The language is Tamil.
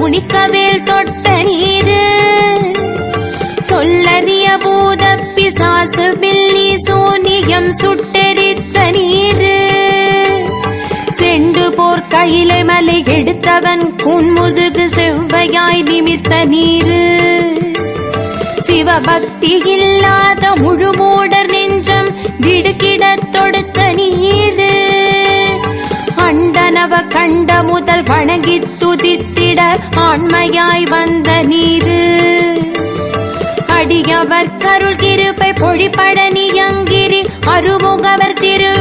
துணிக்கவேல் தொட்ட நீரு சொல்லறிய பூத பிசாசு பில்லி சூனியம் சுட்டெரித்த நீரு செண்டு போர் கையிலை மலை எடுத்தவன் கூன்முதுகு செவ்வையாய் நிமித்த நீரு சிவபக்தி இல்லாத முழுமூடர் நெஞ்சம் திடுக்கிடத் தொடுத்த நீரு அண்டனவ கண்ட முதல் வணங்கி துதித்திட ஆண்மையாய் வந்த நீரு அடியவர் கருள் கிருபை பொழிப்பழனியங்கிரி அருமுகவர் திரு